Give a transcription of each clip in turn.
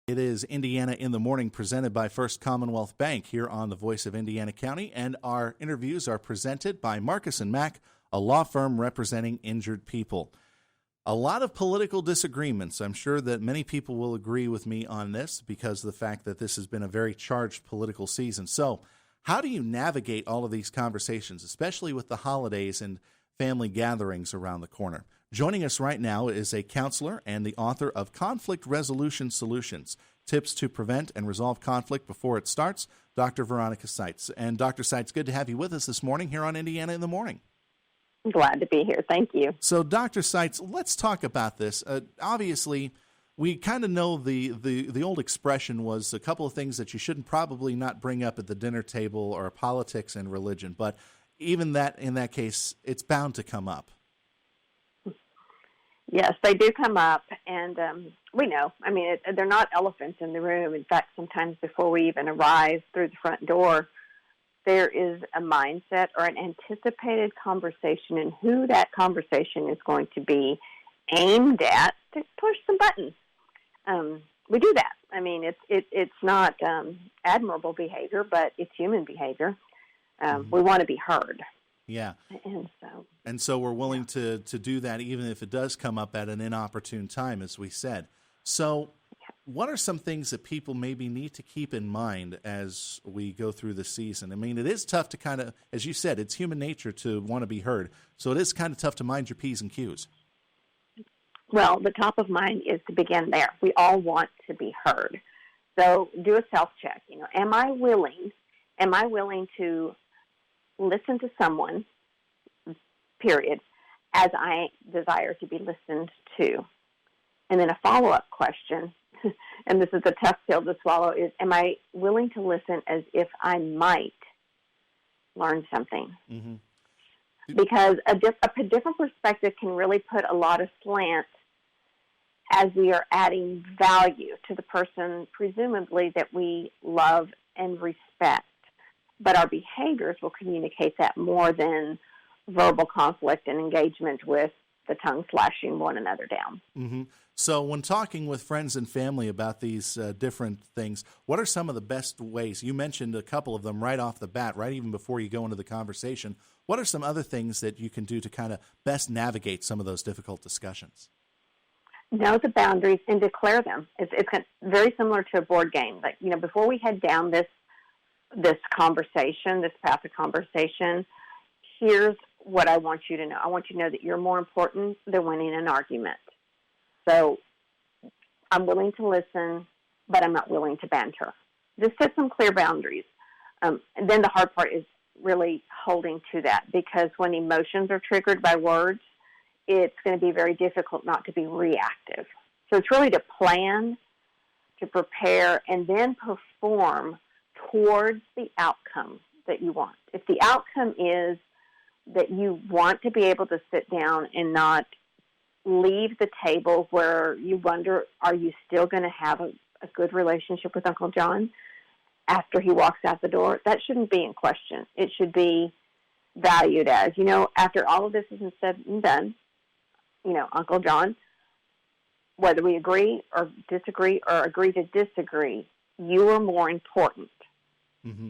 It is Indiana in the Morning, presented by First Commonwealth Bank here on the Voice of Indiana County, and our interviews are presented by Marcus & Mack, a law firm representing injured people. A lot of political disagreements. I'm sure that many people will agree with me on this because of the fact that this has been a very charged political season. So how do you navigate all of these conversations, especially with the holidays and family gatherings around the corner? Joining us right now is a counselor and the author of Conflict Resolution Solutions, Tips to Prevent and Resolve Conflict Before It Starts, Dr. Veronica Sites. And Dr. Sites, good to have you with us this morning here on Indiana in the Morning. I'm glad to be here. Thank you. So, Dr. Sites, let's talk about this. Obviously, we kind of know the old expression was a couple of things that you shouldn't probably not bring up at the dinner table, or politics and religion. But even that, in that case, it's bound to come up. Yes, they do come up, and we know. I mean, they're not elephants in the room. In fact, sometimes before we even arrive through the front door, there is a mindset or an anticipated conversation, and who that conversation is going to be aimed at to push some buttons. We do that. I mean, it's not admirable behavior, but it's human behavior. We want to be heard. Yeah. And so we're willing to do that even if it does come up at an inopportune time, as we said. So what are some things that people maybe need to keep in mind as we go through the season? I mean, it is tough to kind of, as you said, it's human nature to want to be heard. So it is kind of tough to mind your P's and Q's. Well, the top of mind is to begin there. We all want to be heard. So do a self-check. You know, am I willing to listen to someone, period, as I desire to be listened to? And then a follow-up question, and this is a tough pill to swallow, is am I willing to listen as if I might learn something? Mm-hmm. Because a different perspective can really put a lot of slant as we are adding value to the person, presumably, that we love and respect. But our behaviors will communicate that more than verbal conflict and engagement with the tongue slashing one another down. Mm-hmm. So when talking with friends and family about these different things, what are some of the best ways? You mentioned a couple of them right off the bat, right even before you go into the conversation. What are some other things that you can do to kind of best navigate some of those difficult discussions? Know the boundaries and declare them. It's very similar to a board game. Like, you know, before we head down this conversation, this path of conversation, here's what I want you to know. I want you to know that you're more important than winning an argument. So I'm willing to listen, but I'm not willing to banter. Just set some clear boundaries. And then the hard part is really holding to that, because when emotions are triggered by words, it's going to be very difficult not to be reactive. So it's really to plan, to prepare, and then perform towards the outcome that you want. If the outcome is that you want to be able to sit down and not leave the table where you wonder, are you still going to have a good relationship with Uncle John after he walks out the door? That shouldn't be in question. It should be valued as, you know, after all of this is said and done, you know, Uncle John, whether we agree or disagree or agree to disagree, you are more important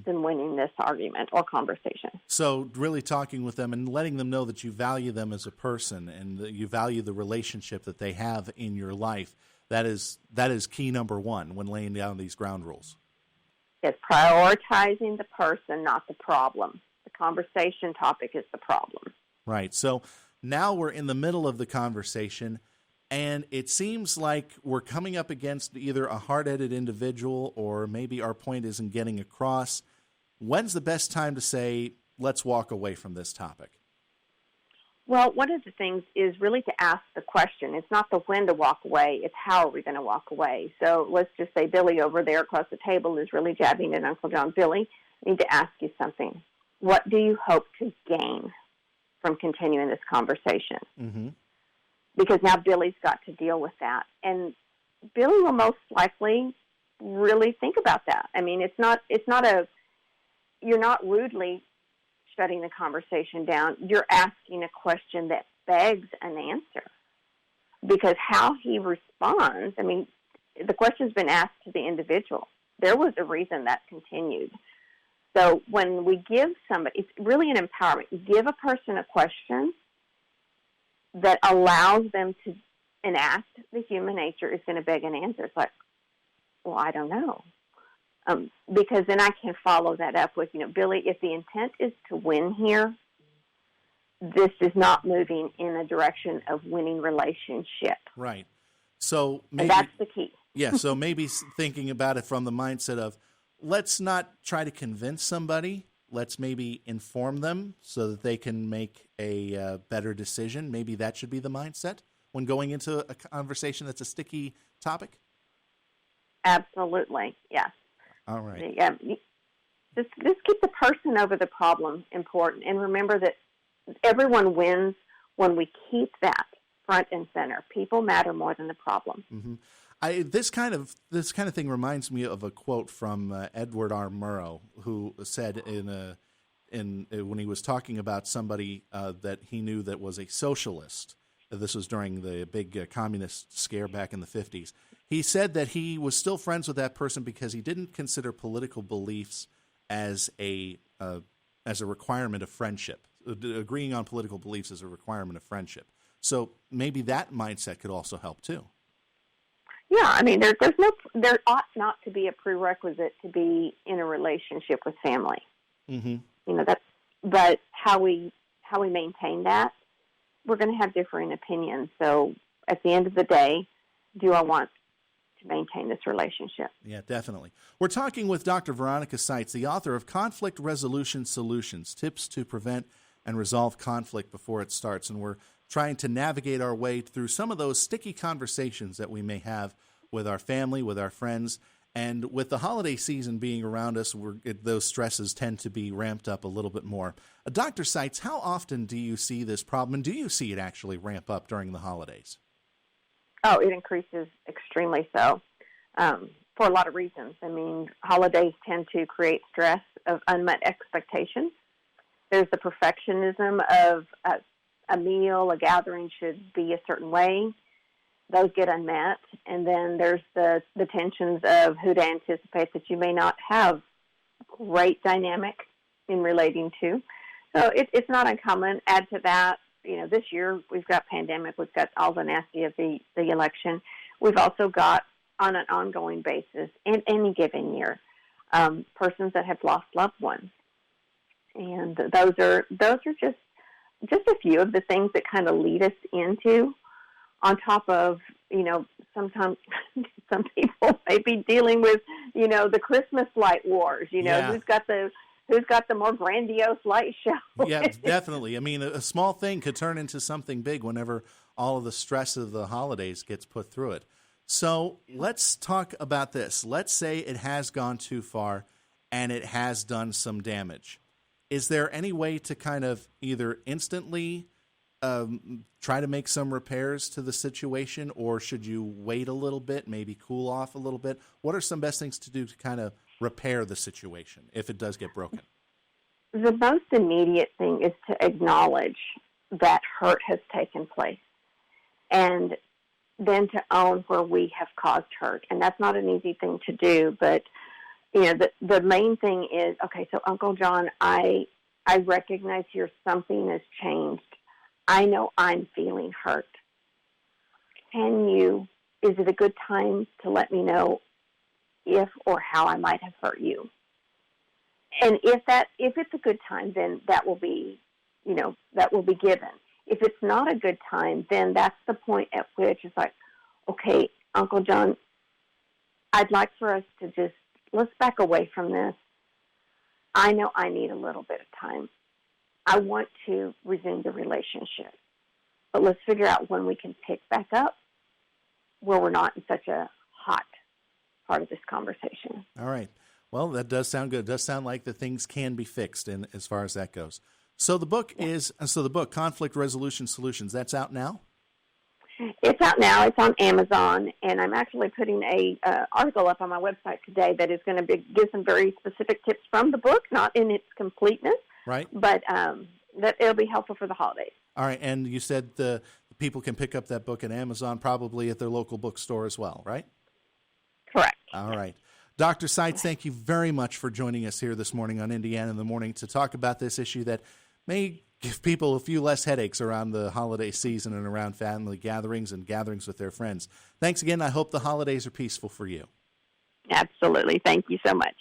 than winning this argument or conversation. So really talking with them and letting them know that you value them as a person and that you value the relationship that they have in your life. That is key number one when laying down these ground rules. It's prioritizing the person, not the problem. The conversation topic is the problem. Right. So now we're in the middle of the conversation, and it seems like we're coming up against either a hard-headed individual or maybe our point isn't getting across. When's the best time to say, let's walk away from this topic? Well, one of the things is really to ask the question. It's not the when to walk away, it's how are we going to walk away. So let's just say Billy over there across the table is really jabbing at Uncle John. Billy, I need to ask you something. What do you hope to gain from continuing this conversation? Mm-hmm. Because now Billy's got to deal with that. And Billy will most likely really think about that. I mean, you're not rudely shutting the conversation down. You're asking a question that begs an answer. Because how he responds, I mean, the question's been asked to the individual. There was a reason that continued. So when we give somebody, it's really an empowerment. You give a person a question that allows them to enact the human nature is going to beg an answer. It's like, well, I don't know. Because then I can follow that up with, Billy, if the intent is to win here, this is not moving in a direction of winning relationship. Right. So maybe, and that's the key. Yeah, so maybe thinking about it from the mindset of, let's not try to convince somebody. Let's maybe inform them so that they can make a better decision. Maybe that should be the mindset when going into a conversation that's a sticky topic. Absolutely, yes. All right. Yeah, just keep the person over the problem important, and remember that everyone wins when we keep that front and center. People matter more than the problem. Mm-hmm. This kind of thing reminds me of a quote from Edward R. Murrow, who said when he was talking about somebody that he knew that was a socialist. This was during the big communist scare back in the 50s. He said that he was still friends with that person because he didn't consider political beliefs as a requirement of friendship. Agreeing on political beliefs is a requirement of friendship. So maybe that mindset could also help too. Yeah, I mean, there ought not to be a prerequisite to be in a relationship with family. Mm-hmm. But how we maintain that, we're going to have differing opinions. So at the end of the day, do I want to maintain this relationship? Yeah, definitely. We're talking with Dr. Veronica Sites, the author of Conflict Resolution Solutions, Tips to Prevent and Resolve Conflict Before It Starts. And we're trying to navigate our way through some of those sticky conversations that we may have with our family, with our friends. And with the holiday season being around us, those stresses tend to be ramped up a little bit more. Dr. Sites, how often do you see this problem, and do you see it actually ramp up during the holidays? Oh, it increases extremely so for a lot of reasons. I mean, holidays tend to create stress of unmet expectations. There's the perfectionism of a meal, a gathering should be a certain way. Those get unmet. And then there's the tensions of who to anticipate that you may not have great dynamic in relating to. So it's not uncommon. Add to that, this year we've got pandemic, we've got all the nasty of the election. We've also got, on an ongoing basis, in any given year, persons that have lost loved ones. And those are just a few of the things that kind of lead us into, on top of, sometimes some people may be dealing with, the Christmas light wars, Yeah. who's got the more grandiose light show. Yeah, definitely. I mean, a small thing could turn into something big whenever all of the stress of the holidays gets put through it. So let's talk about this. Let's say it has gone too far and it has done some damage. Is there any way to kind of either instantly try to make some repairs to the situation, or should you wait a little bit, maybe cool off a little bit? What are some best things to do to kind of repair the situation if it does get broken? The most immediate thing is to acknowledge that hurt has taken place, and then to own where we have caused hurt. And that's not an easy thing to do, but the main thing is, okay, so Uncle John, I recognize something has changed. I know I'm feeling hurt. Is it a good time to let me know if or how I might have hurt you? And if it's a good time, then that will be given. If it's not a good time, then that's the point at which it's like, okay, Uncle John, I'd like for us to let's back away from this. I know I need a little bit of time. I want to resume the relationship, but let's figure out when we can pick back up where we're not in such a hot part of this conversation. All right. Well, that does sound good. It does sound like the things can be fixed as far as that goes. So the book Conflict Resolution Solutions, that's out now? It's out now. It's on Amazon, and I'm actually putting a article up on my website today that is going to give some very specific tips from the book, not in its completeness, right? But that it'll be helpful for the holidays. All right, and you said the people can pick up that book at Amazon, probably at their local bookstore as well, right? Correct. All right. Dr. Sites, thank you very much for joining us here this morning on Indiana in the Morning to talk about this issue that may give people a few less headaches around the holiday season and around family gatherings and gatherings with their friends. Thanks again. I hope the holidays are peaceful for you. Absolutely. Thank you so much.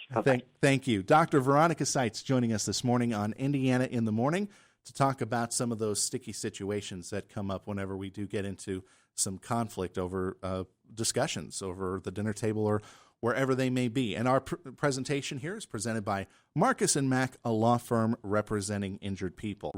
Thank you. Dr. Veronica Sites joining us this morning on Indiana in the Morning to talk about some of those sticky situations that come up whenever we do get into some conflict over discussions over the dinner table or wherever they may be. And our presentation here is presented by Marcus & Mack, a law firm representing injured people.